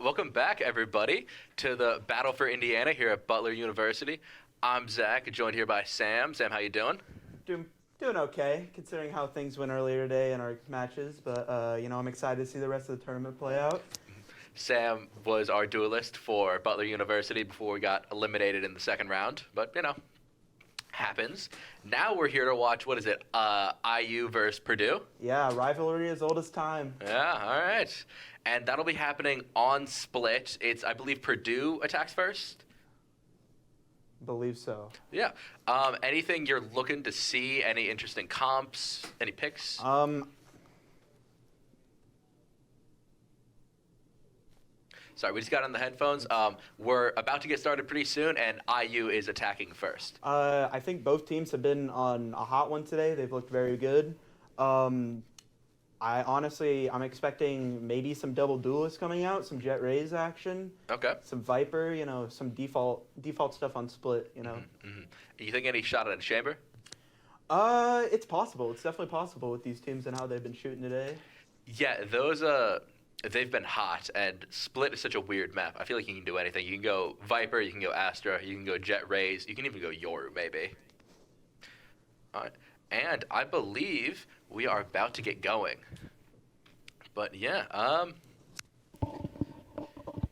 Welcome back, everybody, to the Battle for Indiana here at Butler University. I'm Zach, joined here by Sam. Sam, how you doing? Doing okay, considering how things went earlier today in our matches. But I'm excited to see the rest of the tournament play out. Sam was our duelist for Butler University before we got eliminated in the second round, but happens. Now we're here to watch, what is it, IU versus Purdue? Yeah, rivalry as old as time. Yeah, all right. And that'll be happening on Split. It's, I believe, Purdue attacks first? Believe so. Yeah. Anything you're looking to see? Any interesting comps? Any picks? Sorry, we just got on the headphones. We're about to get started pretty soon, and IU is attacking first. I think both teams have been on a hot one today. They've looked very good. I'm expecting maybe some double duelists coming out, some Jet Rays action. Okay. Some Viper, some default stuff on Split, Mm-hmm. You think any shot at a chamber? It's possible. It's definitely possible with these teams and how they've been shooting today. Yeah, those they've been hot, and Split is such a weird map. I feel like you can do anything. You can go Viper, you can go Astra, you can go Jet Rays, you can even go Yoru, maybe. All right. And I believe we are about to get going. But yeah,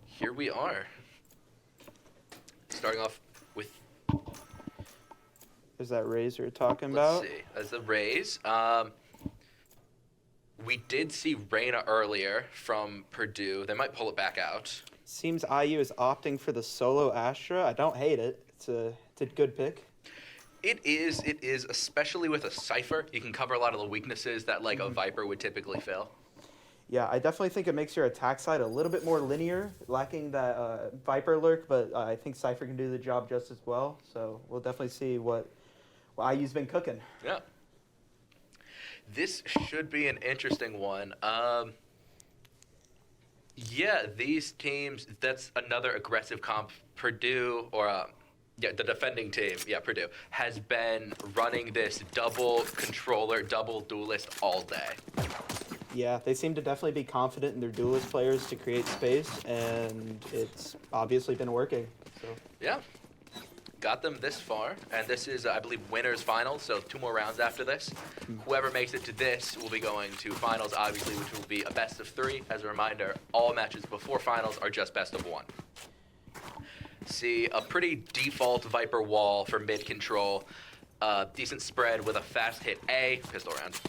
here we are. Starting off with... Is that Rays you're talking Let's about? see. That's the Rays. We did see Reyna earlier from Purdue. They might pull it back out. Seems IU is opting for the solo Astra. I don't hate it. It's a good pick. It is, especially with a Cypher. You can cover a lot of the weaknesses that like a Viper would typically fail. Yeah, I definitely think it makes your attack side a little bit more linear, lacking that Viper lurk, but I think Cypher can do the job just as well. So we'll definitely see what IU's been cooking. Yeah. This should be an interesting one. Yeah, these teams, that's another aggressive comp. Purdue, or the defending team, Purdue, has been running this double controller, double duelist all day. Yeah, they seem to definitely be confident in their duelist players to create space, and it's obviously been working. So yeah, got them this far, and this is, I believe, winners finals, so 2 more rounds after this. Whoever makes it to this will be going to finals, obviously, which will be a best of 3. As a reminder, all matches before finals are just best of 1. See, a pretty default Viper wall for mid control. Decent spread with a fast hit A, pistol round.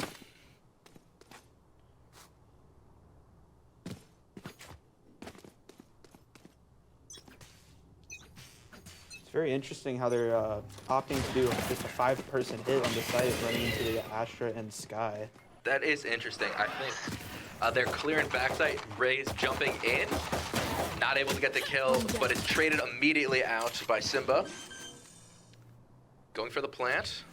it's very interesting how they're opting to do just a 5-person hit on the site, running into the Astra and Sky. That is interesting. I think they're clearing backside, Rays jumping in, not able to get the kill, but it's traded immediately out by Simba. Going for the plant.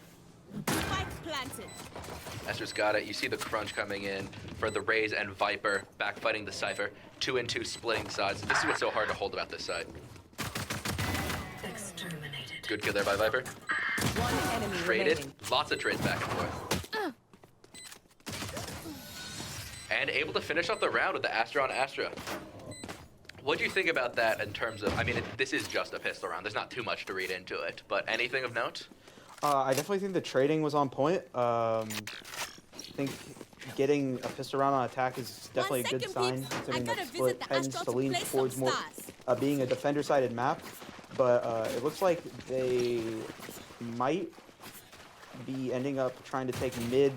Esther's got it. You see the crunch coming in for the Rays and Viper, backfighting the Cypher. 2 and 2 splitting sides. This is what's so hard to hold about this side. Exterminated. Good kill there by Viper. One enemy Traded. remaining. Lots of trades back and forth. And able to finish off the round with the Astra on Astra. What do you think about that in terms of, I mean, this is just a pistol round. There's not too much to read into it, but anything of note? I definitely think the trading was on point. I think getting a pistol round on attack is definitely a good sign, considering that Split tends to lean towards more being a defender-sided map. But it looks like they might be ending up trying to take mid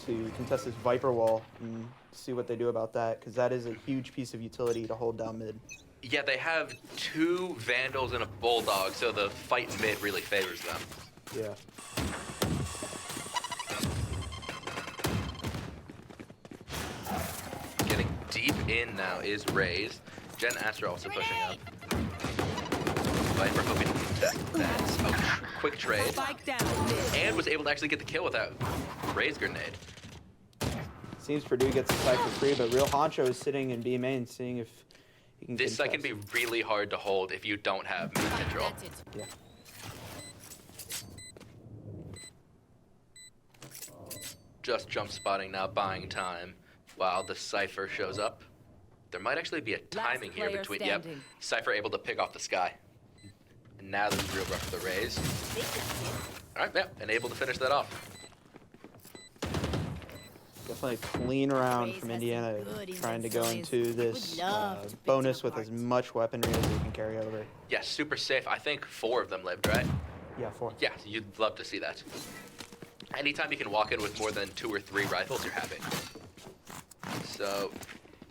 to contest this Viper wall and see what they do about that, because that is a huge piece of utility to hold down mid. Yeah, they have 2 Vandals and a Bulldog, so the fight in mid really favors them. Yeah. Getting deep in now is Rays. Jen Astra also pushing up. Viper hoping to contest that. Oh, quick trade. And was able to actually get the kill with that Rays grenade. Seems Purdue gets the side for free, but Real Honcho is sitting in B main, seeing if he can. This side can be really hard to hold if you don't have mid control. Yeah. Just jump spotting now, buying time while the Cypher shows up. There might actually be a timing here player between, standing. Cypher able to pick off the Sky. And now there's a real rush for the Rays. All right, yeah, and able to finish that off. Definitely a clean round Rays from has Indiana, some good trying to inside go stories. into this Would love to pick bonus them with as apart. much weaponry as you can carry over. Yeah, super safe. I think 4 of them lived, right? Yeah, 4. Yeah, you'd love to see that. Anytime you can walk in with more than 2 or 3 rifles, you're happy. So,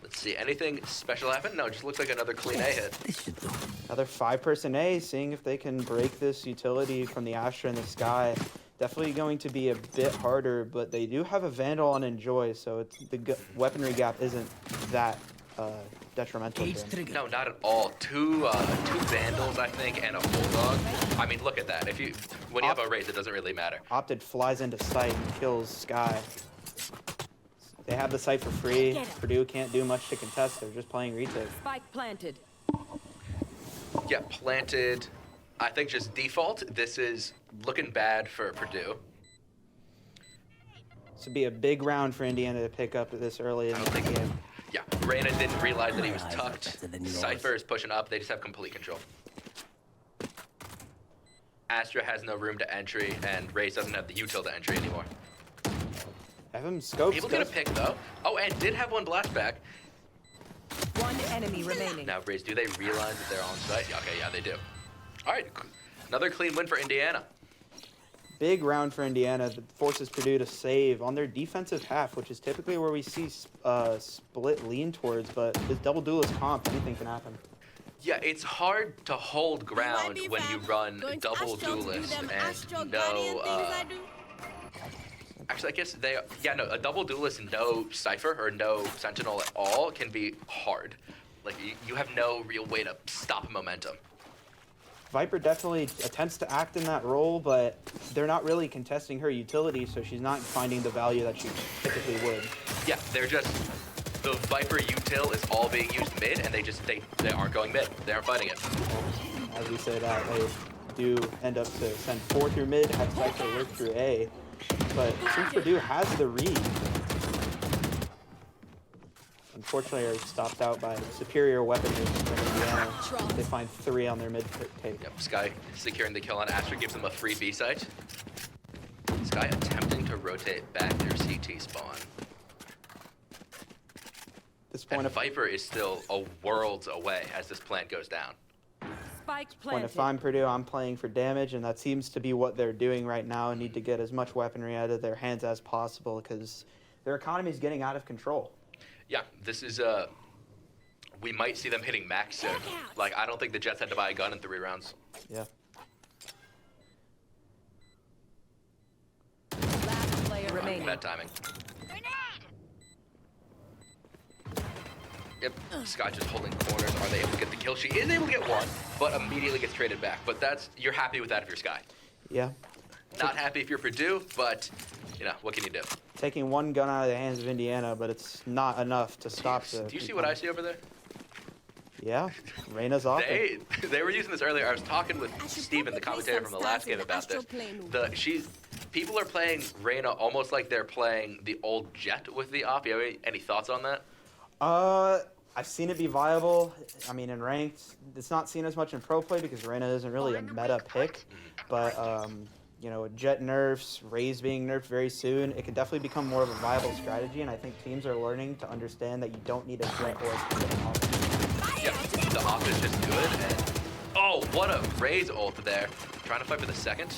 let's see. Anything special happen? No, it just looks like another clean A hit. Another 5-person A, seeing if they can break this utility from the Astra in the Sky. Definitely going to be a bit harder, but they do have a Vandal on Enjoy, so it's, the weaponry gap isn't that detrimental to them. No, not at all. Two Vandals, I think, and a Bulldog. I mean, look at that. When you have a Raze, it doesn't really matter. Opted flies into sight and kills Sky. They have the site for free. Purdue can't do much to contest. They're just playing retake. Spike planted. Yeah, planted. I think just default. This is looking bad for Purdue. This would be a big round for Indiana to pick up this early in the game. Yeah, Reyna didn't realize that he was tucked. Cypher is pushing up. They just have complete control. Astra has no room to entry, and Raze doesn't have the util to entry anymore. Have him scoped. Able to get a pick, though. Oh, and did have one blast back. One enemy remaining. Now, Raze, do they realize that they're on site? Okay, yeah, they do. All right, another clean win for Indiana. Big round for Indiana that forces Purdue to save on their defensive half, which is typically where we see split lean towards, but with double duelist comp, anything can happen. Yeah, it's hard to hold ground when you run double duelist and no, actually, I guess a double duelist and no Cypher or no Sentinel at all can be hard. Like, you have no real way to stop momentum. Viper definitely attempts to act in that role, but they're not really contesting her utility, so she's not finding the value that she typically would. Yeah, they're just, the Viper util is all being used mid, and they aren't going mid. They aren't fighting it. As we say that, they do end up to send 4 through mid, have Viper work through A, but since Purdue has the read, unfortunately are stopped out by superior weaponry from Indiana. They find 3 on their mid take. Yep, Sky securing the kill on Astra gives them a free B site. Sky attempting to rotate back their CT spawn. This point And of Viper is still a worlds away as this plant goes down. Spike When planted. if I'm Purdue, I'm playing for damage, and that seems to be what they're doing right now. Need to get as much weaponry out of their hands as possible because their economy is getting out of control. Yeah, this is we might see them hitting max soon. Like, I don't think the Jets had to buy a gun in 3 rounds. Yeah. Last player remaining. Bad timing. Yep, Sky just holding corners. Are they able to get the kill? She is able to get one, but immediately gets traded back. But you're happy with that if you're Sky. Yeah. Not happy if you're Purdue, but, what can you do? Taking one gun out of the hands of Indiana, but it's not enough to stop the... Do you see what I see over there? Yeah. Reyna's off. They were using this earlier. I was talking with Steven, the commentator from the last game, about this. People are playing Reyna almost like they're playing the old Jet with the op. You have any thoughts on that? I've seen it be viable. I mean, in ranked, it's not seen as much in pro play because Reyna isn't really a meta pick. But, Jet nerfs, Raze being nerfed very soon, it could definitely become more of a viable strategy. And I think teams are learning to understand that you don't need a Jet or a specific op. Yeah, the op is just good. And oh, what a Raze ult there. Trying to fight for the second.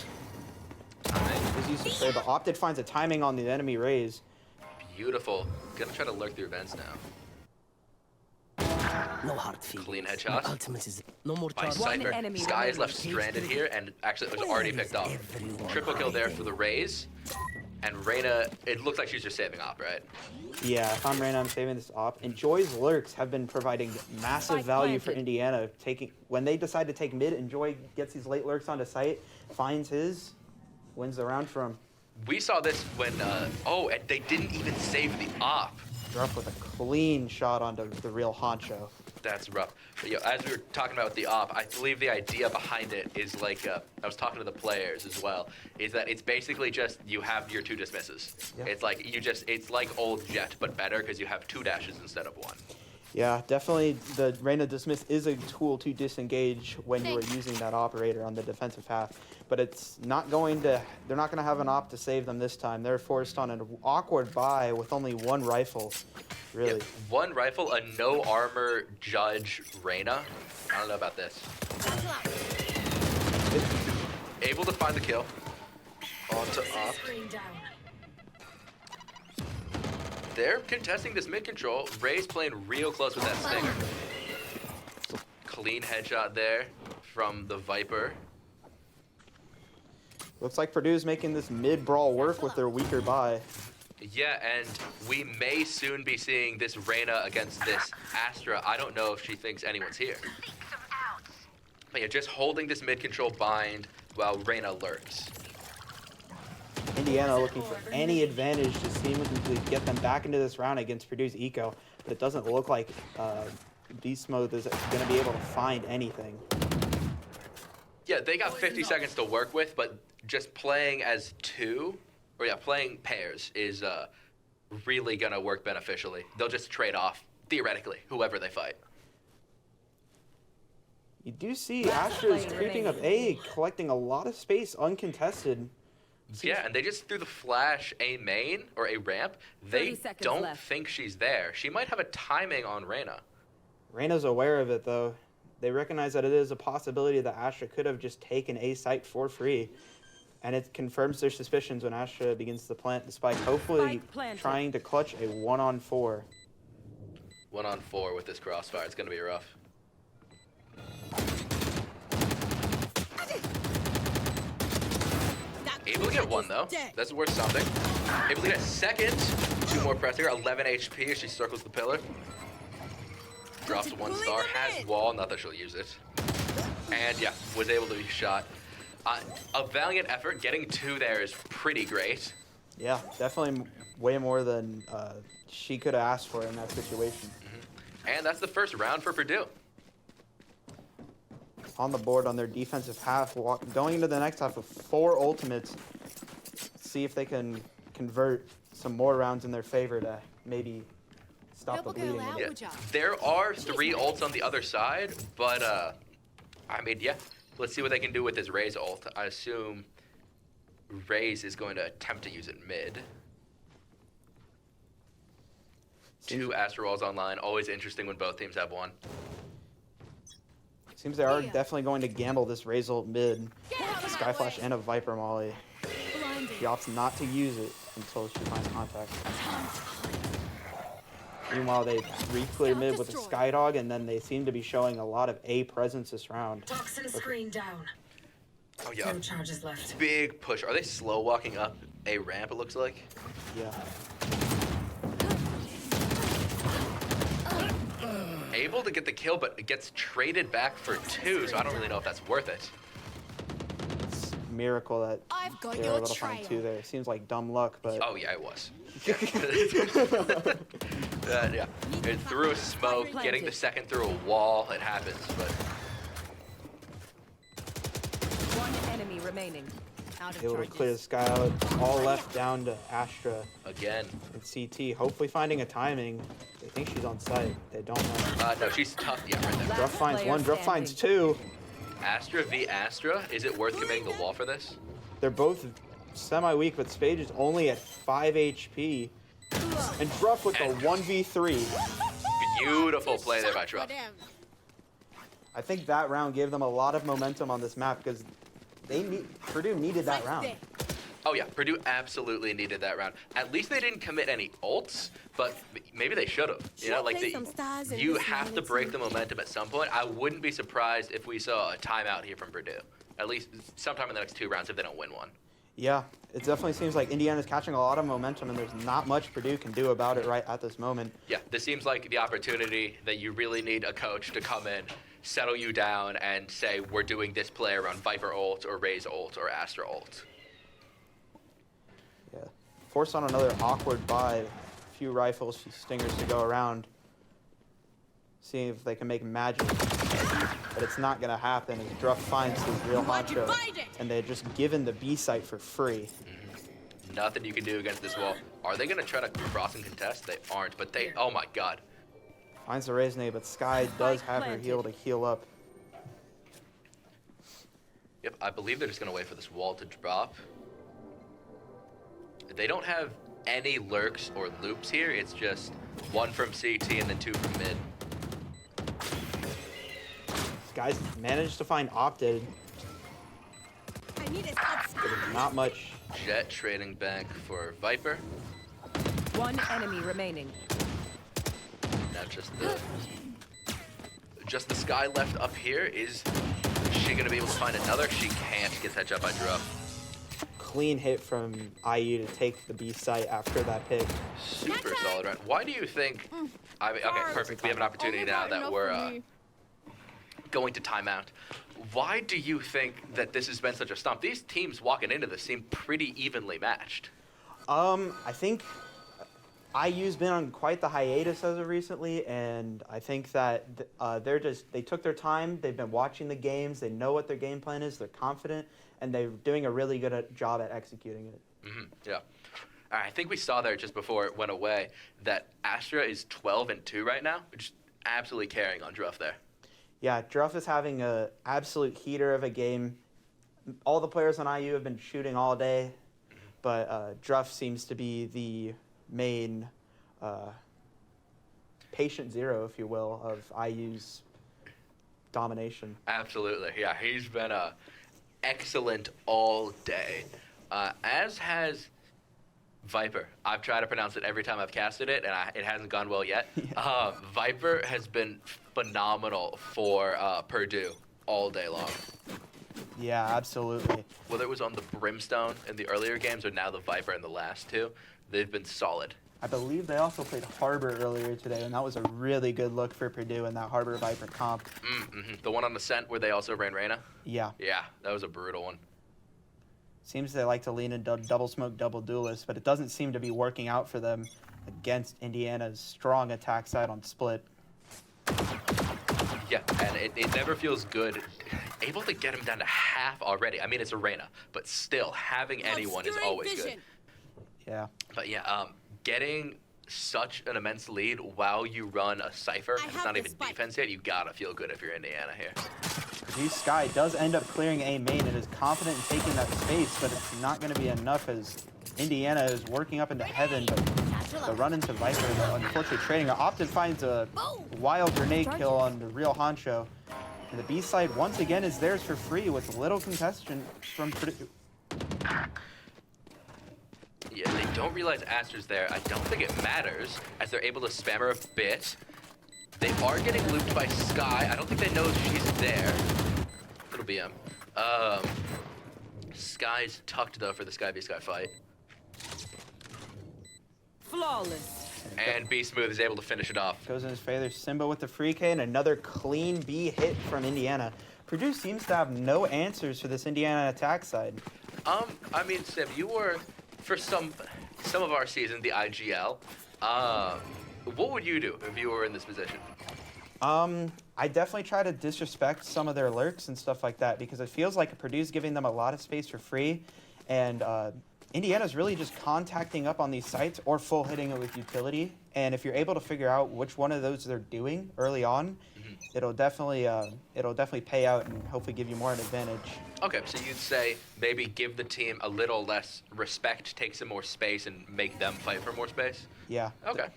As used to say, but Opted finds a timing on the enemy Raze. Beautiful. Gonna try to lurk through vents now. No hard feelings. Clean headshot. My ultimate is no more By charge. One Cypher. enemy Sky is remaining. left stranded here, and actually it was already picked off. Triple kill there for the Raze. And Reyna, it looks like she's just saving op, right? Yeah, if I'm Reyna, I'm saving this op. And Joy's lurks have been providing massive value for Indiana. When they decide to take mid, and Joy gets these late lurks onto site, finds his, wins the round for him. We saw this when, and they didn't even save the op. Druff with a clean shot onto the real honcho. That's rough. But, as we were talking about with the op, I believe the idea behind it is like, I was talking to the players as well, is that it's basically just you have your 2 dismisses. Yeah. It's like it's like old Jet, but better because you have 2 dashes instead of 1. Yeah, definitely the Reyna Dismiss is a tool to disengage when you are using that operator on the defensive half. But it's not going to, they're not going to have an op to save them this time. They're forced on an awkward buy with only one rifle, really. Yeah, one rifle, a no armor Judge Reyna. I don't know about this. Able to find the kill. On to up. They're contesting this mid control. Ray's playing real close with that stinger. Clean headshot there from the Viper. Looks like Purdue's making this mid-brawl work with their weaker buy. Yeah, and we may soon be seeing this Reyna against this Astra. I don't know if she thinks anyone's here. But yeah, just holding this mid control bind while Reyna lurks. Indiana looking for any advantage to seemingly get them back into this round against Purdue's Eco, but it doesn't look like Beast Mode is going to be able to find anything. Yeah, they got 50 seconds to work with, but just playing as playing pairs is really going to work beneficially. They'll just trade off, theoretically, whoever they fight. You do see Astra's creeping up A, collecting a lot of space uncontested. Yeah, and they just threw the flash A main or A ramp. They don't think she's there. She might have a timing on Reyna. Reyna's aware of it, though. They recognize that it is a possibility that Astra could have just taken A site for free. And it confirms their suspicions when Astra begins to plant the spike, hopefully trying to clutch a 1-on-4. 1-on-4 with this crossfire. It's going to be rough. Able to get one, though. That's worth something. Able to get a second. 2 more pressing her. 11 HP as she circles the pillar. Drops 1 star. Has wall. Not that she'll use it. And, yeah, was able to be shot. A valiant effort. Getting 2 there is pretty great. Yeah, definitely way more than she could have asked for in that situation. And that's the first round for Purdue. On the board on their defensive half, going into the next half with 4 ultimates. See if they can convert some more rounds in their favor to maybe stop the bleeding. Yeah. There are 3 ults on the other side, but I mean, yeah. Let's see what they can do with this Raze ult. I assume Raze is going to attempt to use it mid. 2 Astra walls online. Always interesting when both teams have one. Seems they are definitely going to gamble this Raze ult mid. Skyflash and a Viper Molly. She opts not to use it until she finds contact. Meanwhile, they re-clear mid with a Skydog, and then they seem to be showing a lot of A presence this round. Toxin screen down. Oh yeah. 2 charges left. Big push. Are they slow walking up A ramp, it looks like? Yeah. Able to get the kill, but it gets traded back for 2, so I don't really know if that's worth it. It's a miracle that they were able to find 2 there. Seems like dumb luck, but... Oh yeah, it was. Yeah. It threw a smoke, getting the second through a wall, it happens, but... 1 enemy remaining. Able to clear the sky out. All left down to Astra. Again. And CT, hopefully finding a timing. They think she's on site. They don't know. No, she's tough. Yeah, right there. Druff finds 1, Druff finds 2. Astra v Astra. Is it worth committing the wall for this? They're both semi-weak, but Spade is only at 5 HP. And Druff with the 1v3. Beautiful play there by Druff. I think that round gave them a lot of momentum on this map because Purdue needed that round. Oh yeah, Purdue absolutely needed that round. At least they didn't commit any ults, but maybe they should have. You know, like you have to break the momentum at some point. I wouldn't be surprised if we saw a timeout here from Purdue. At least sometime in the next 2 rounds if they don't win one. Yeah, it definitely seems like Indiana's catching a lot of momentum, and there's not much Purdue can do about it right at this moment. Yeah, this seems like the opportunity that you really need a coach to come in, settle you down, and say, we're doing this play around Viper ult, or Raze ult, or Astra ult. Yeah, force on another awkward buy. A few rifles, few stingers to go around. See if they can make magic. But it's not going to happen as Druff finds his real honcho. And they're just given the B site for free. Nothing you can do against this wall. Are they going to try to cross and contest? They aren't, but they... Oh my god. Finds the Raise nade, but Sky does have her heal to heal up. Yep, I believe they're just going to wait for this wall to drop. They don't have any lurks or loops here. It's just one from CT and then two from mid. Guys managed to find Opted. I need a Not much. Jet trading back for Viper. One enemy remaining. Now just the Sky left up here. Is she gonna be able to find another? She can't. Gets head shot by Druff. Clean hit from IU to take the B site after that pick. Super solid round. Why do you think? I mean, okay, perfect. We have an opportunity now that we're going to timeout. Why do you think that this has been such a stomp? These teams walking into this seem pretty evenly matched. I think IU's been on quite the hiatus as of recently, and I think that they took their time. They've been watching the games. They know what their game plan is. They're confident, and they're doing a really good job at executing it. Yeah. I think we saw there just before it went away that Astra is 12-2 right now, which is absolutely carrying on Druff there. Yeah, Druff is having a absolute heater of a game. All the players on IU have been shooting all day, but Druff seems to be the main patient zero, if you will, of IU's domination. Absolutely, yeah. He's been excellent all day, as has Viper. I've tried to pronounce it every time I've casted it, and it hasn't gone well yet. Viper has been phenomenal for Purdue all day long. Yeah, absolutely. Whether it was on the Brimstone in the earlier games or now the Viper in the last two, they've been solid. I believe they also played Harbor earlier today, and that was a really good look for Purdue in that Harbor Viper comp. The one on Ascent where they also ran Reyna? Yeah. Yeah, that was a brutal one. Seems they like to lean into double smoke, double duelist, but it doesn't seem to be working out for them against Indiana's strong attack side on split. Yeah, and it never feels good. Able to get him down to half already. I mean, it's a Reyna, but still, having anyone is always good. Yeah. But yeah, getting such an immense lead while you run a Cypher, and it's not even defense yet, you gotta feel good if you're Indiana here. G Sky does end up clearing A main and is confident in taking that space, but it's not going to be enough as Indiana is working up into heaven, but the run into Viper, unfortunately trading. Opted finds a wild grenade kill on the real Honcho. And the B side once again is theirs for free with little contestation from Purdue. Yeah, they don't realize Astra's there. I don't think it matters as they're able to spam her a bit. They are getting looped by Sky. I don't think they know she's there. It'll be him. Sky's tucked though for the Sky v Sky fight. Flawless. And B Smooth is able to finish it off. Goes in his favor. Simba with the free K and another clean B hit from Indiana. Purdue seems to have no answers for this Indiana attack side. I mean, Sim, you were for some of our season the IGL. What would you do if you were in this position? I definitely try to disrespect some of their lurks and stuff like that because it feels like Purdue's giving them a lot of space for free, and Indiana's really just contacting up on these sites or full hitting it with utility. And if you're able to figure out which one of those they're doing early on, it'll definitely pay out and hopefully give you more an advantage. Okay, so you'd say maybe give the team a little less respect, take some more space, and make them fight for more space? Yeah. Okay.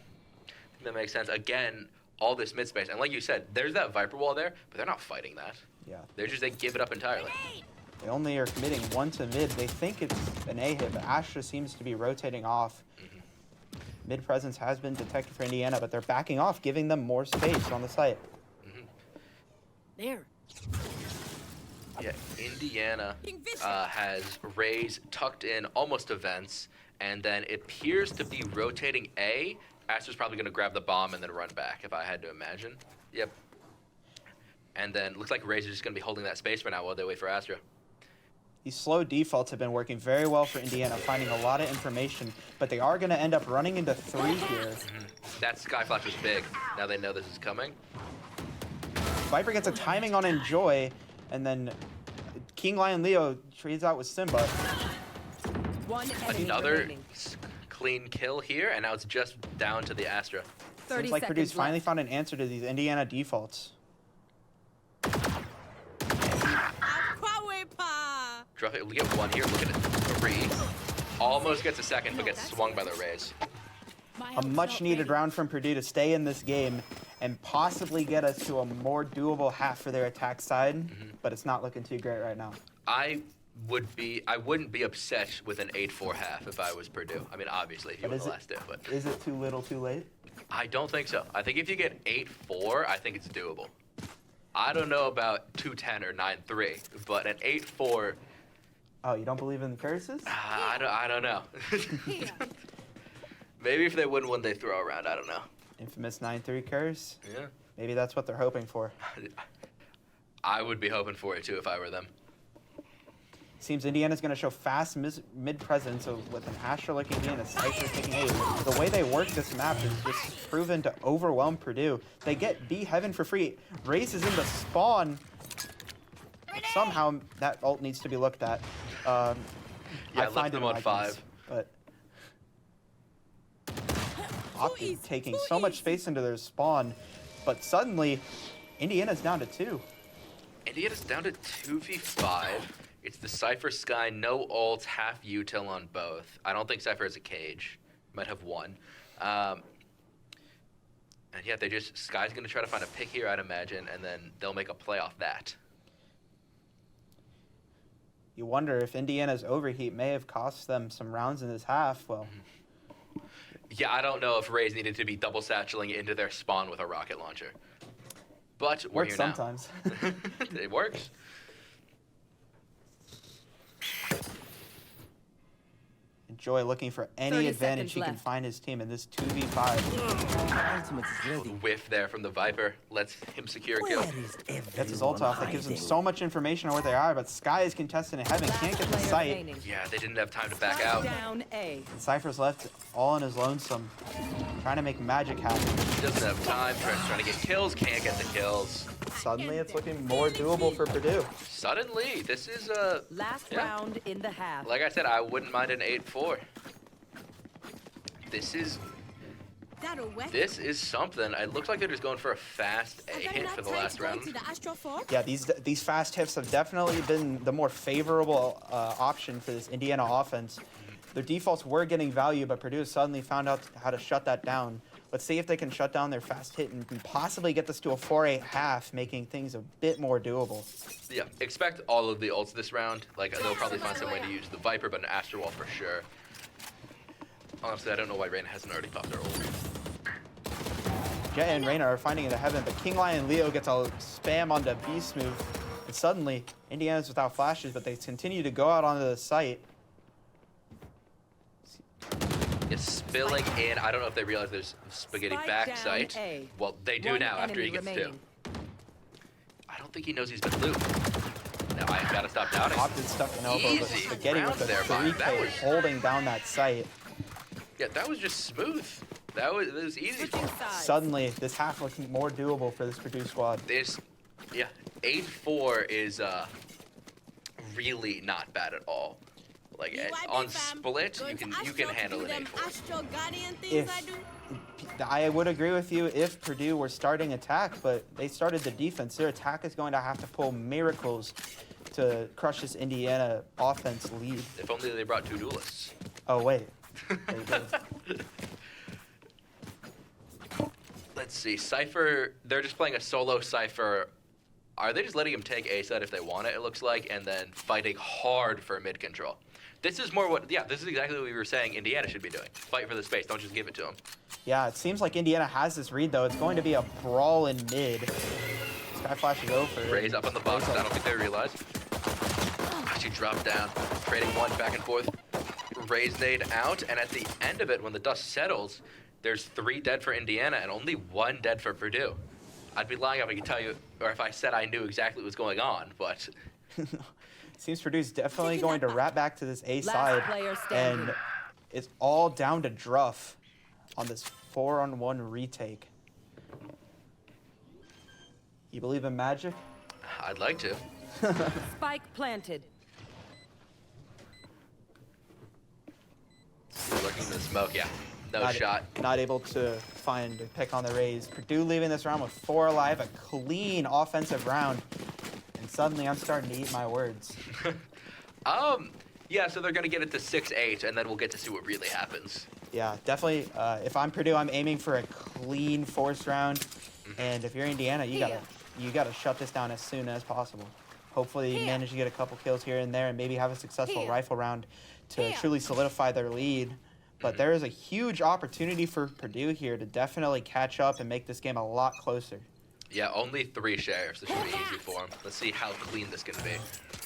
That makes sense. Again, all this mid space. And like you said, there's that Viper wall there, but they're not fighting that. Yeah. They give it up entirely. They only are committing one to mid. They think it's an A hit, but Astra seems to be rotating off. Mid presence has been detected for Indiana, but they're backing off, giving them more space on the site. There. Yeah, Indiana has Rays tucked in almost to vents, and then it appears to be rotating A. Astra's probably going to grab the bomb and then run back, if I had to imagine. Yep. And then looks like Rays are just going to be holding that space for now while they wait for Astra. These slow defaults have been working very well for Indiana, finding a lot of information, but they are going to end up running into three here. That Sky Flash was big. Now they know this is coming. Viper gets a timing on Enjoy, and then King Lion Leo trades out with Simba. One enemy Another remaining. clean kill here, and now it's just down to the Astra. 30 Seems like Purdue's seconds finally left. found an answer to these Indiana defaults. We get one here. Look at it. 3. Almost gets a second, but gets swung by the Rays. A much-needed round from Purdue to stay in this game and possibly get us to a more doable half for their attack side, but it's not looking too great right now. I wouldn't be upset with an 8-4 half if I was Purdue. I mean, obviously, if you were the last 2, but Is it too little, too late? I don't think so. I think if you get 8-4, I think it's doable. I don't know about 2-10 or 9-3, but an 8-4. Oh, you don't believe in the curses? I don't know. Maybe if they win one, they throw around. I don't know. Infamous 9-3 curse? Yeah. Maybe that's what they're hoping for. I would be hoping for it too if I were them. Seems Indiana's going to show fast mid-presence with an Astra looking B and a Cypher taking A. The way they work this map is just proven to overwhelm Purdue. They get B Heaven for free. Raze is in the spawn. Somehow that ult needs to be looked at. Yeah, I left find them it on like 5. But Opti taking so much space into their spawn, but suddenly Indiana's down to 2. Indiana's down to 2v5. It's the Cypher Sky, no ults, half util on both. I don't think Cypher has a cage. Might have one. And yeah, Sky's going to try to find a pick here, I'd imagine, and then they'll make a play off that. You wonder if Indiana's overheat may have cost them some rounds in this half. Well, Yeah, I don't know if Rays needed to be double satcheling into their spawn with a rocket launcher. But we're works here now. sometimes. It works. Enjoy looking for any 30 advantage seconds he can left. find his team in this 2v5. Ultimate is ready. Whiff there from the Viper lets him secure a kill. Where is Gets his ult everyone off. That gives him hiding? so much information on where they are, but Sky is contested in heaven. Can't get the Player sight. remaining. Yeah, they didn't have time to back Spike out. down A. And Cypher's left all on his lonesome, trying to make magic happen. Doesn't have time. Trying to get kills. Can't get the kills. Suddenly, it's looking more doable for Purdue. Suddenly, this is Last Yeah. round in the half. like I said, I wouldn't mind an 8-4. This is something. It looks like they're just going for a fast A hit for the last round. Yeah, these fast hits have definitely been the more favorable option for this Indiana offense. Their defaults were getting value, but Purdue has suddenly found out how to shut that down. Let's see if they can shut down their fast hit and possibly get this to a 4-8 half, making things a bit more doable. Yeah, expect all of the ults this round. Like, they'll probably find some way to use the Viper, but an Astro Wall for sure. Honestly, I don't know why Reyna hasn't already popped their ult. Jet and Reyna are finding it in heaven, but King Lion Leo gets a spam onto Beast move. And suddenly, Indiana's without flashes, but they continue to go out onto the site. It's spilling in. I don't know if they realize there's spaghetti Spike back down site. A. Well, they do One now after he enemy gets remaining. 2. I don't think he knows he's been looped. Now I gotta stop doubting. Opted stuck in elbow, but Easy Spaghetti round with a there, Bob. That 3K was- holding down that site. Yeah, that was just smooth. That was easy for Switching him. sides. Suddenly, this half looking more doable for this Purdue squad. Yeah, 8-4 is really not bad at all. Like on split, you can handle an 8-4. If I would agree with you if Purdue were starting attack, but they started the defense. Their attack is going to have to pull miracles to crush this Indiana offense lead. If only they brought 2 duelists. Oh wait, they did. Let's see, Cypher. They're just playing a solo Cypher. Are they just letting him take A side if they want it? It looks like, and then fighting hard for mid control. This is more what. Yeah, this is exactly what we were saying Indiana should be doing. Fight for the space. Don't just give it to them. Yeah, it seems like Indiana has this read though. It's going to be a brawl in mid. Sky Flash is over. Raise up on the box. I don't think they realize. She dropped down, trading one back and forth. Raise nade out, and at the end of it, when the dust settles, there's 3 dead for Indiana and only 1 dead for Purdue. I'd be lying if I could tell you, or if I said I knew exactly what was going on, but Seems Purdue's definitely going to wrap back to this A Last side, player standing. and it's all down to Druff on this 4-on-1 retake. You believe in magic? I'd like to. Spike planted. Looking in the smoke, yeah. No shot. Not able to find a pick on the Rays. Purdue leaving this round with 4 alive, a clean offensive round. And suddenly I'm starting to eat my words. Yeah, so they're going to get it to 6-8, and then we'll get to see what really happens. Yeah, definitely. If I'm Purdue, I'm aiming for a clean force round. And if you're Indiana, you gotta shut this down as soon as possible. Hopefully you manage to get a couple kills here and there and maybe have a successful rifle round to truly solidify their lead. But there is a huge opportunity for Purdue here to definitely catch up and make this game a lot closer. Yeah, only 3 sheriffs. This should be easy for them. Let's see how clean this can be.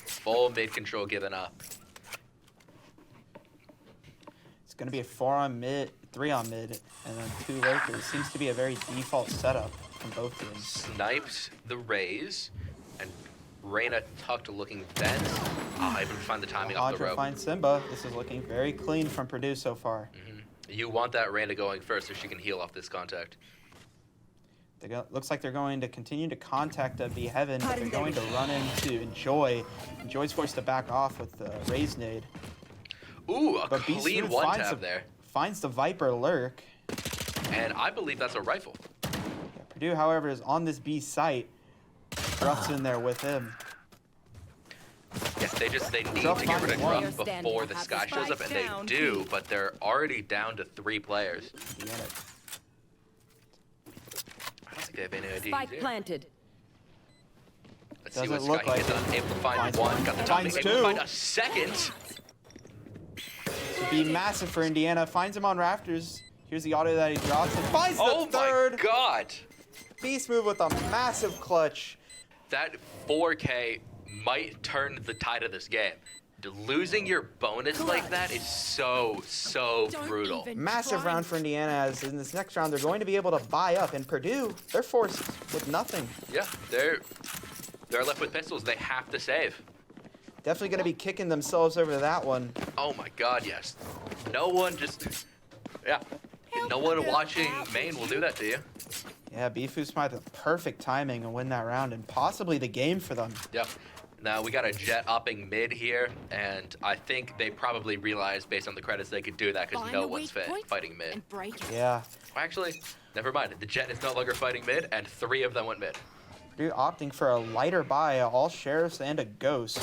Full mid control given up. It's going to be a 4 on mid, 3 on mid, and then 2 lurkers. Seems to be a very default setup from both teams. Sniped the Rays, and Reyna tucked looking vent. Able to find the timing off the rope. finds Simba. This is looking very clean from Purdue so far. You want that Reyna going first so she can heal off this contact. Looks like they're going to continue to contact B Heaven, but they're going to run into Enjoy. Enjoy's forced to back off with the Raise nade. Ooh, a But clean one-tap there. Finds the Viper lurk. And I believe that's a rifle. Yeah, Purdue, however, is on this B site. Druff's in there with him. Yes, they need Druff to get rid of finds Druff before the Sky shows up, and they do, but they're already down to 3 players. I don't think they have any idea. Spike planted. Let's see Doesn't what look Sky like gets. it. Able to find one, got the timing, Finds able to 2. find a second. To be massive for Indiana. Finds him on rafters. Here's the auto that he drops and finds the Oh third. my god! Beast move with a massive clutch. That 4K might turn the tide of this game. Losing your bonus like that is so brutal. Massive round for Indiana, as in this next round they're going to be able to buy up. And Purdue, they're forced with nothing. Yeah, they're left with pistols. They have to save. Definitely going to be kicking themselves over that one. Oh my god, yes. No one watching main will do that to you. Yeah, Bfus might have the perfect timing and win that round and possibly the game for them. Yep. Now we got a Jet upping mid here, and I think they probably realized based on the credits they could do that because no one's fighting mid. Yeah. Actually, never mind. The Jet is no longer fighting mid, and 3 of them went mid. Purdue opting for a lighter buy, all sheriffs and a ghost.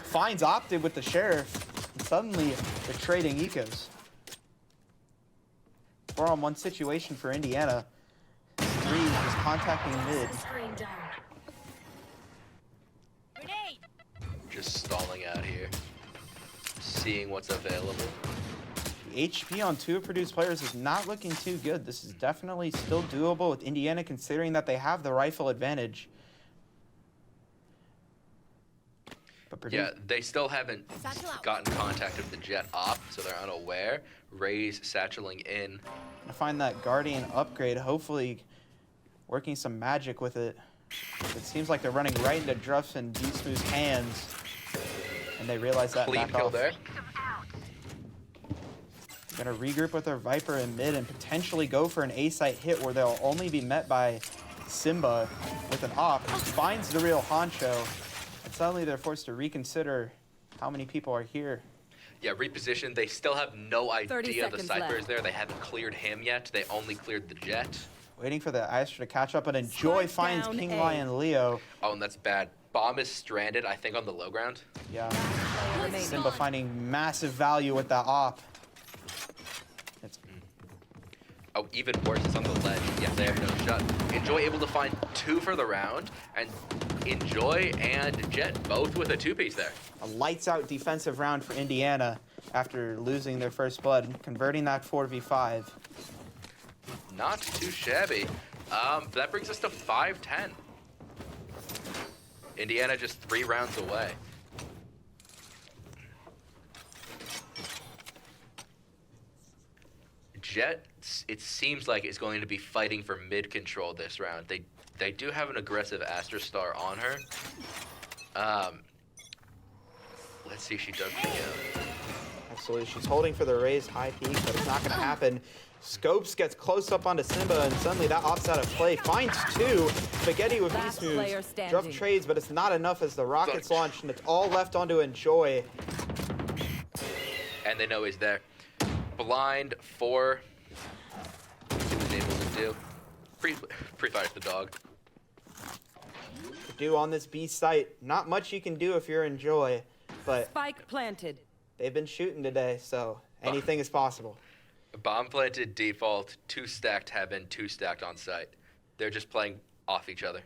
Finds Opted with the sheriff, and suddenly they're trading ecos. 4-on-1 situation for Indiana. 3 is contacting mid. Screen down. Just stalling out here, seeing what's available. The HP on 2 of Purdue's players is not looking too good. This is definitely still doable with Indiana considering that they have the rifle advantage. But Purdue, Yeah, they still haven't gotten contact of the Jet op, so they're unaware. Ray's satcheling in. I find that Guardian upgrade, hopefully working some magic with it. It seems like they're running right into Druff's and D-Smooth's hands. And they realize that Clean back kill off. there. They're going to regroup with their Viper in mid and potentially go for an A-site hit where they'll only be met by Simba with an op. And finds the real honcho. And suddenly they're forced to reconsider how many people are here. Yeah, reposition. They still have no 30 idea the seconds Cypher left. is there. They haven't cleared him yet. They only cleared the Jet. Waiting for the Astra to catch up, but Enjoy Spike finds down King A. Lion Leo. Oh, and that's bad. Bomb is stranded, I think, on the low ground. Yeah. Remaining. Simba finding massive value with that op. It's Oh, even worse, it's on the ledge. Yeah, there, no shot. Enjoy able to find 2 for the round, and Enjoy and Jet both with a 2-piece there. a lights out defensive round for Indiana after losing their first blood, converting that 4v5. Not too shabby. That brings us to 5-10. Indiana just 3 rounds away. Jet, it seems like is going to be fighting for mid control this round. They do have an aggressive Astra Star on her. Let's see if she does pick out. Absolutely, she's holding for the raised high peak, but it's not going to happen. Scopes gets close up onto Simba, and suddenly that opts out of play. Finds 2. Spaghetti with Last beast player moves. standing. Druff trades, but it's not enough as the rockets launch, and it's all left onto Enjoy. And they know he's there. Blind 4. See what he's able to do. Pre-fires the dog. Do on this B site, not much you can do if you're in Joy, but Spike planted. they've been shooting today, so anything is possible. Bomb planted default, 2 stacked heaven, 2 stacked on site. They're just playing off each other.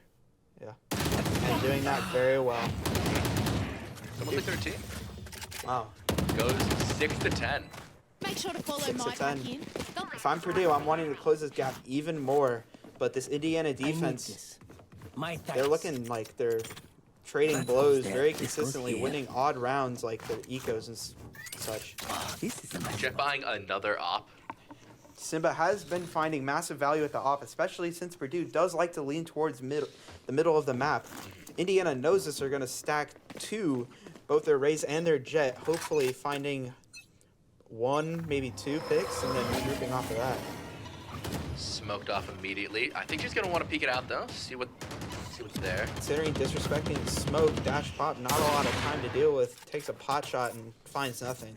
Yeah, and doing that very well. Only 13. Wow. Goes 6 to 10. Make sure to follow 6 my to 10. track in. If I'm Purdue, I'm wanting to close this gap even more, but this Indiana I need defense, this. My they're thanks. looking like they're trading That blows was there. very This goes consistently, here. winning odd rounds like their ecos and such. Oh, this is a nice Jet buying another op. Simba has been finding massive value at the op, especially since Purdue does like to lean towards the middle of the map. Indiana knows this. They're going to stack 2, both their Raze and their Jet, hopefully finding 1, maybe 2 picks, and then grouping off of that. Smoked off immediately. I think she's gonna want to peek it out though. See what's there. Considering disrespecting smoke, dash pop, not a lot of time to deal with, takes a pot shot and finds nothing.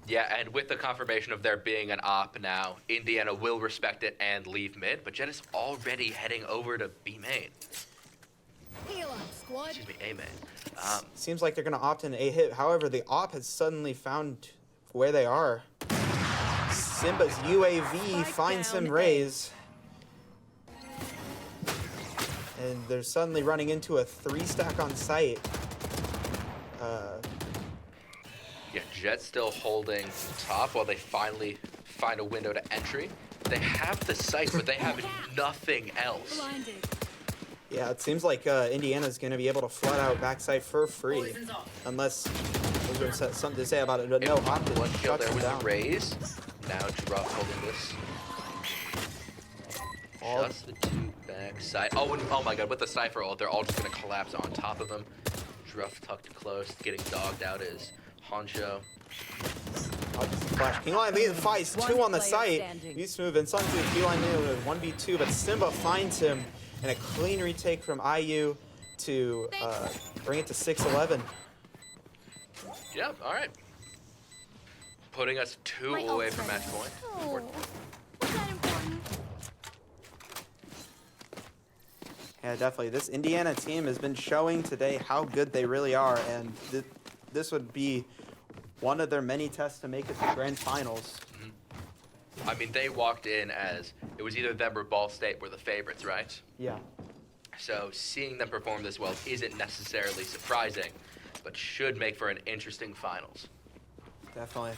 Yeah, and with the confirmation of there being an op now, Indiana will respect it and leave mid, but Jet is already heading over to B main. Heal up, squad. Excuse me, A main. Seems like they're going to opt in a hit. However, the op has suddenly found where they are. Simba's UAV finds him Raze. And they're suddenly running into a 3-stack on site. Yeah, Jet still holding top while they finally find a window to entry. They have the site, but they have nothing else. Blinded. Yeah, it seems like Indiana's going to be able to flood out backside for free. Poison's off. Unless there's something to say about it. But no, opted. One kill Shuts there him with down. the Raze. Now Druff holding this. All- Just the 2 backside. Oh, and, oh my god, with the Cypher ult, they're all just gonna collapse on top of him. Druff tucked close, getting dogged out is Honcho. I'll just flash. Kingline lead fights 2 on the player site. standing. You smooth and Sun Tzu Kingline lead with 1v2, but Simba finds him and a clean retake from IU to bring it to 6-11. Yep, alright. Putting us 2 My away ult's from ready. match point. Oh, Or- was that important? Yeah, definitely. This Indiana team has been showing today how good they really are, and this would be one of their many tests to make it to grand finals. I mean, they walked in as, it was either them or Ball State were the favorites, right? Yeah. So seeing them perform this well isn't necessarily surprising, but should make for an interesting finals. Definitely.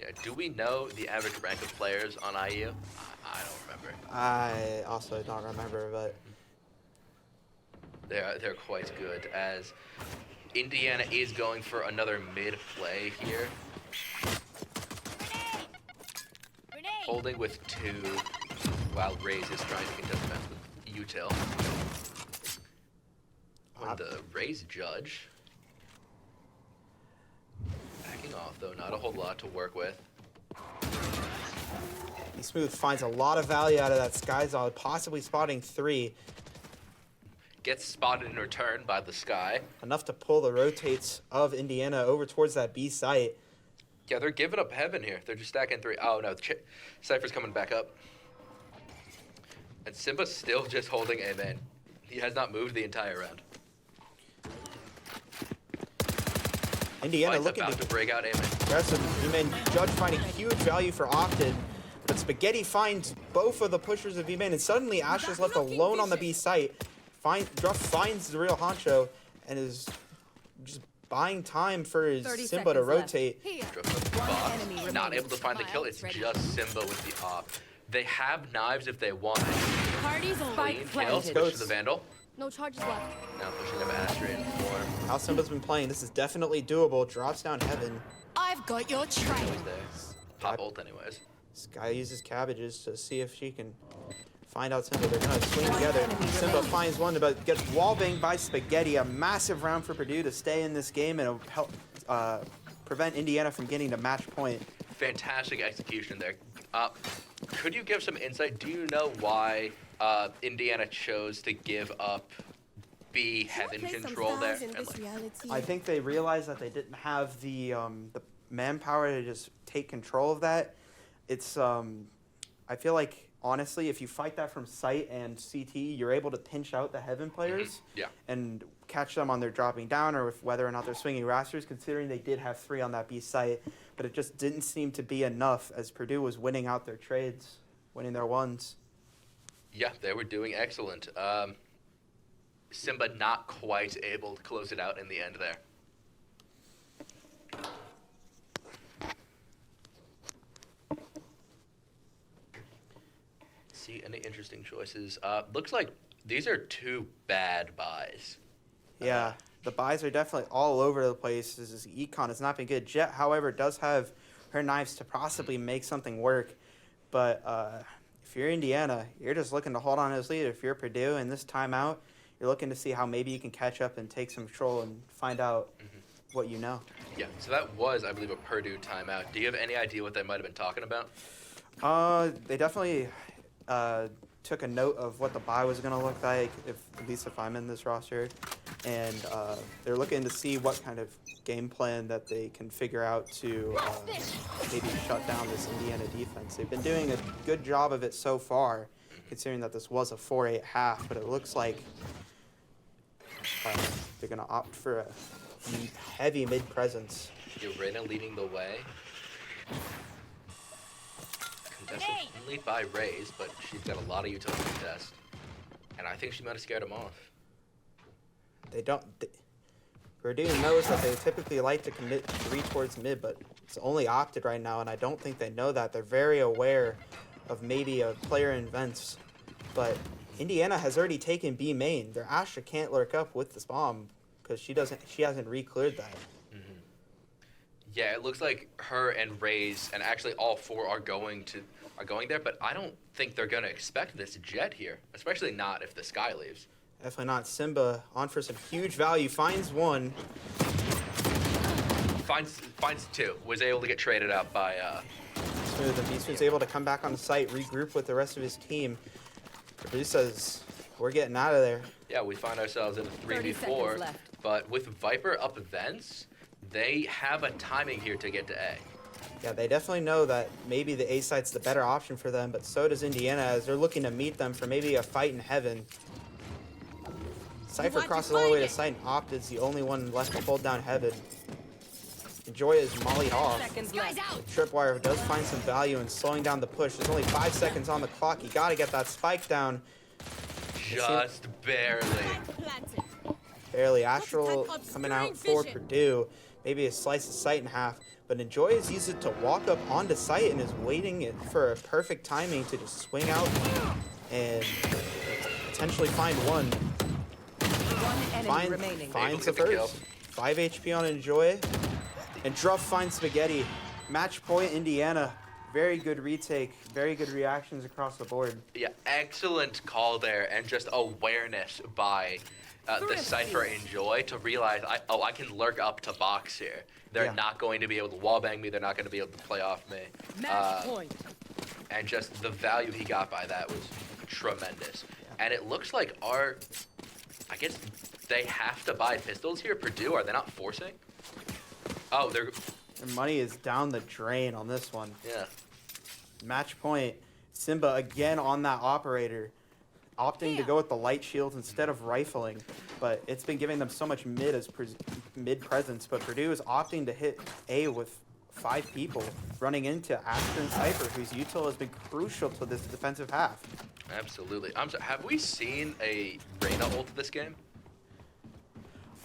Yeah, do we know the average rank of players on IU? I don't remember. I also don't remember, but They're quite good, as Indiana is going for another mid play here. Grenade. Holding with 2, while Raze is trying to contest match with Util. When the Raze judge. Backing off though, not a whole lot to work with. Smooth finds a lot of value out of that Skyzall, possibly spotting 3. Gets spotted in return by the Sky. Enough to pull the rotates of Indiana over towards that B site. Yeah, they're giving up heaven here. They're just stacking 3. Oh no, Cypher's coming back up. And Simba's still just holding A main. He has not moved the entire round. Indiana Fight's looking about to break out A main. aggressive. E-Man Judge finding huge value for Opted, but Spaghetti finds both of the pushers of E-Man, and suddenly Ash is left alone on the B site. Druff finds the real honcho and is just buying time for his 30 Simba to seconds left. rotate. Here. enemy Not remaining. able to find the kill. It's Ready. just Simba with the op. They have knives if they want. Party's over. Clean kill. planted. Push to the Vandal. No charges left. Now pushing up Astrid in form. How Simba's been playing, this is definitely doable. Drops down heaven. I've got your trail. Was there. Pop ult anyways. Sky uses cabbages to see if she can find out Simba. They're gonna swing together. Simba finds one, but gets wallbanged by Spaghetti. A massive round for Purdue to stay in this game and it'll help prevent Indiana from getting to match point. Fantastic execution there. Could you give some insight? Do you know why Indiana chose to give up B heaven control there. And, like, I think they realized that they didn't have the manpower to just take control of that. It's I feel like honestly, if you fight that from sight and CT, you're able to pinch out the heaven players Yeah. and catch them on their dropping down or if, whether or not they're swinging rasters, considering they did have 3 on that B site. But it just didn't seem to be enough as Purdue was winning out their trades, winning their ones. Yeah, they were doing excellent. Simba not quite able to close it out in the end there. See any interesting choices? Looks like these are 2 bad buys. Yeah, the buys are definitely all over the place. This is Econ has not been good. Jet, however, does have her knives to possibly make something work. But if you're Indiana, you're just looking to hold on to this lead. If you're Purdue in this timeout, you're looking to see how maybe you can catch up and take some control and find out what you know. Yeah, so that was, I believe, a Purdue timeout. Do you have any idea what they might have been talking about? They definitely took a note of what the buy was going to look like, at least if I'm in this roster. And they're looking to see what kind of game plan that they can figure out to maybe shut down this Indiana defense. They've been doing a good job of it so far, considering that this was a 4-8 half, but it looks like they're going to opt for a heavy mid-presence. Urena leading the way. Contested only by Raze, but she's got a lot of utility contest. And I think she might have scared him off. Purdue knows that they typically like to commit 3 towards mid, but it's only opted right now, and I don't think they know that. They're very aware of maybe a player in vents, but Indiana has already taken B main. Their Astra can't lurk up with this bomb because she hasn't re-cleared that. Yeah, it looks like her and Raze, and actually all 4 are going there, but I don't think they're going to expect this Jet here, especially not if the Sky leaves. Definitely not. Simba on for some huge value. Finds 1. Finds 2. Was able to get traded out by Smooth. And Beastman's able to come back on the site, regroup with the rest of his team. Purdue says, we're getting out of there. Yeah, we find ourselves in a 3v4, but with Viper up vents, they have a timing here to get to A. Yeah, they definitely know that maybe the A site's the better option for them, but so does Indiana as they're looking to meet them for maybe a fight in heaven. Cypher crosses all the way to site, and Opt is the only one left to hold down heaven. Enjoy is mollied off. Tripwire does find some value in slowing down the push. There's only 5 seconds on the clock. You gotta get that spike down. Just barely. Barely. Astral coming out for Purdue. Maybe a slice of sight in half. But Enjoy has used it to walk up onto site and is waiting for a perfect timing to just swing out and potentially find 1. Finds the first. 5 HP on Enjoy. And Druff finds Spaghetti. Match point Indiana. Very good retake. Very good reactions across the board. Yeah, excellent call there, and just awareness by the Cypher Enjoy to realize, I can lurk up to box here. They're not going to be able to wallbang me. They're not going to be able to play off me. Match point. And just the value he got by that was tremendous. And it looks like I guess they have to buy pistols here. Purdue, are they not forcing? Oh, their money is down the drain on this one. Yeah. Match point. Simba again on that operator, opting to go with the light shields instead of rifling. But it's been giving them so much mid presence. But Purdue is opting to hit A with 5 people, running into Astra and Cypher, whose util has been crucial to this defensive half. Absolutely. Have we seen a Reyna ult this game?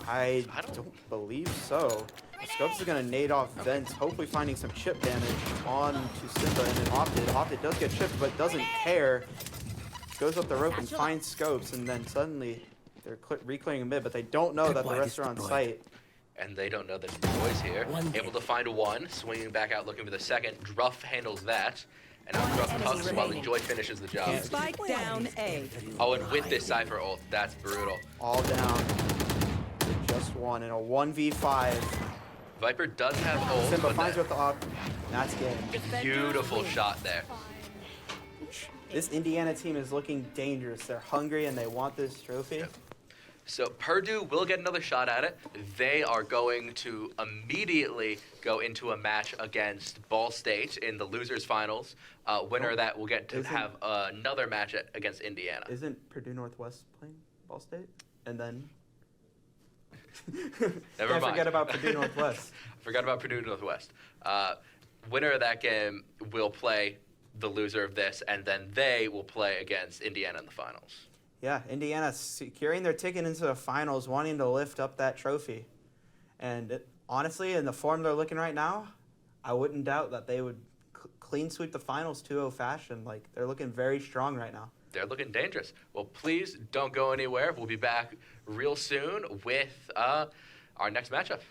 I don't believe so. Scopes is going to nade off vents, hopefully finding some chip damage on to Simba, and then Opted does get chipped, but doesn't care. Goes up the rope and finds Scopes, and then suddenly they're reclearing mid, but they don't know that the rest are on site. And they don't know that Enjoy's here. Able to find 1, swinging back out looking for the second. Druff handles that, and now Druff tucks while Enjoy finishes the job. Spike down A. Oh, and with this Cypher ult, that's brutal. All down. Just 1 in a 1v5. Viper does have ult. Simba finds with the op. That's game. Beautiful shot there. This Indiana team is looking dangerous. They're hungry and they want this trophy. Yep. So Purdue will get another shot at it. They are going to immediately go into a match against Ball State in the losers finals. Winner of that will get to have another match against Indiana. Isn't Purdue Northwest playing Ball State? And then Never can't mind. forget about Purdue Northwest. Forgot about Purdue Northwest. Winner of that game will play the loser of this, and then they will play against Indiana in the finals. Yeah, Indiana securing their ticket into the finals, wanting to lift up that trophy. And honestly, in the form they're looking right now, I wouldn't doubt that they would clean sweep the finals 2-0 fashion. Like, they're looking very strong right now. They're looking dangerous. Well, please don't go anywhere. We'll be back real soon with our next matchup.